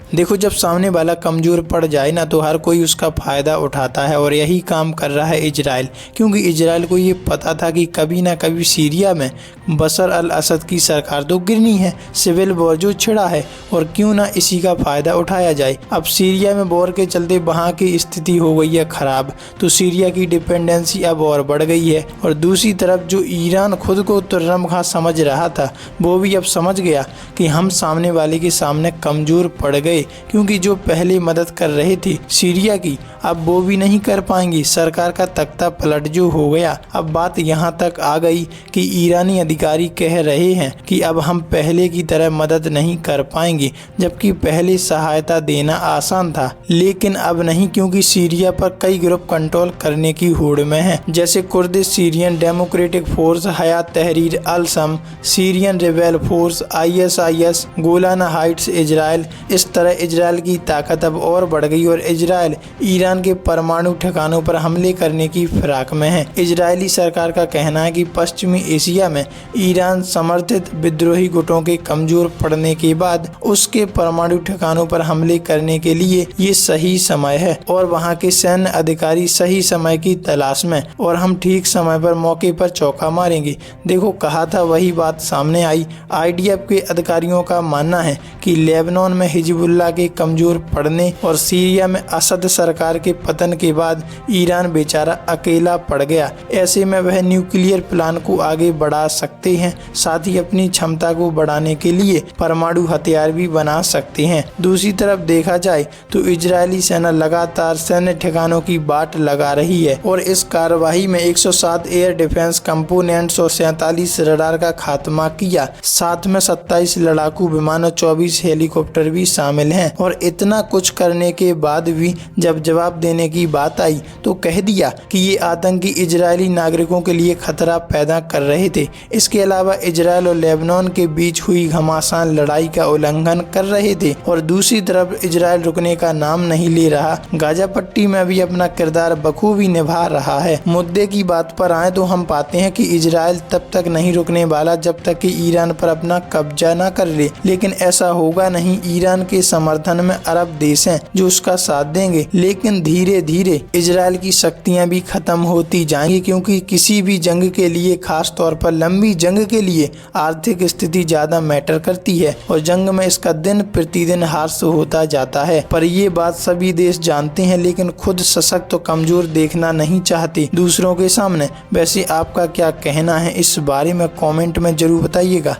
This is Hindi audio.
देखो, जब सामने वाला कमज़ोर पड़ जाए ना तो हर कोई उसका फ़ायदा उठाता है और यही काम कर रहा है इजराइल, क्योंकि इजराइल को ये पता था कि कभी ना कभी सीरिया में बशर अल असद की सरकार तो गिरनी है, सिविल वॉर जो छिड़ा है और क्यों ना इसी का फ़ायदा उठाया जाए। अब सीरिया में वॉर के चलते वहाँ की स्थिति हो गई है ख़राब, तो सीरिया की डिपेंडेंसी अब और बढ़ गई है। और दूसरी तरफ जो ईरान खुद को तुर्रम-खां समझ रहा था वो भी अब समझ गया कि हम सामने वाले के सामने कमज़ोर पड़ गए, क्योंकि जो पहले मदद कर रहे थे सीरिया की अब वो भी नहीं कर पाएंगे। सरकार का तख्ता पलट जो हो गया। अब बात यहाँ तक आ गई कि ईरानी अधिकारी कह रहे हैं कि अब हम पहले की तरह मदद नहीं कर पाएंगे, जबकि पहले सहायता देना आसान था, लेकिन अब नहीं, क्योंकि सीरिया पर कई ग्रुप कंट्रोल करने की होड़ में हैं, जैसे कुर्दिश सीरियन डेमोक्रेटिक फोर्स, हयात तहरीर अल शम, Syrian rebel force, ISIS, Golan Heights Israel. इस तरह इजराइल की ताकत अब और बढ़ गई और इजराइल ईरान के परमाणु ठिकानों पर हमले करने की फिराक में है। इजरायली सरकार का कहना है कि पश्चिमी एशिया में ईरान समर्थित विद्रोही गुटों के कमजोर पड़ने के बाद उसके परमाणु ठिकानों पर हमले करने के लिए ये सही समय है और वहाँ के सैन्य अधिकारी सही समय की तलाश में, और हम ठीक समय पर मौके पर चौका मारेंगे। देखो, कहा था वही बात सामने आई। IDF के अधिकारियों का मानना है कि लेबनान में हिजबुल्लाह के कमजोर पड़ने और सीरिया में असद सरकार के पतन के बाद ईरान बेचारा अकेला पड़ गया। ऐसे में वह न्यूक्लियर प्लान को आगे बढ़ा सकते हैं, साथ ही अपनी क्षमता को बढ़ाने के लिए परमाणु हथियार भी बना सकते हैं। दूसरी तरफ देखा जाए तो इजरायली सेना लगातार सैन्य ठिकानों की बाट लगा रही है और इस कार्यवाही में 107 एयर डिफेंस कंपोनेंट्स और 47 रडार का खात्मा किया। साथ में 27 लड़ाकू विमान और 24 हेलीकॉप्टर भी शामिल हैं। और इतना कुछ करने के बाद भी जब जवाब देने की बात आई तो कह दिया कि ये आतंकी इजरायली नागरिकों के लिए खतरा पैदा कर रहे थे। इसके अलावा इजरायल और लेबनान के बीच हुई घमासान लड़ाई का उल्लंघन कर रहे थे और दूसरी तरफ इजरायल रुकने का नाम नहीं ले रहा। गाजा पट्टी में भी अपना किरदार बखूबी निभा रहा है। मुद्दे की बात पर आए तो हम पाते हैं कि इजरायल तब तक नहीं रुकने वाला जब तक कि ईरान पर अपना कब्जा न कर ले, लेकिन ऐसा होगा नहीं। ईरान के समर्थन में अरब देश हैं जो उसका साथ देंगे, लेकिन धीरे धीरे इजरायल की शक्तियां भी खत्म होती जाएंगी, क्योंकि किसी भी जंग के लिए, खास तौर पर लंबी जंग के लिए, आर्थिक स्थिति ज्यादा मैटर करती है और जंग में इसका दिन प्रतिदिन ह्रास होता जाता है। पर ये बात सभी देश जानते हैं, लेकिन खुद सशक्त और कमजोर देखना नहीं चाहते दूसरों के सामने। वैसे आपका क्या कहना है इस बारे में कमेंट में जरूर बताइएगा।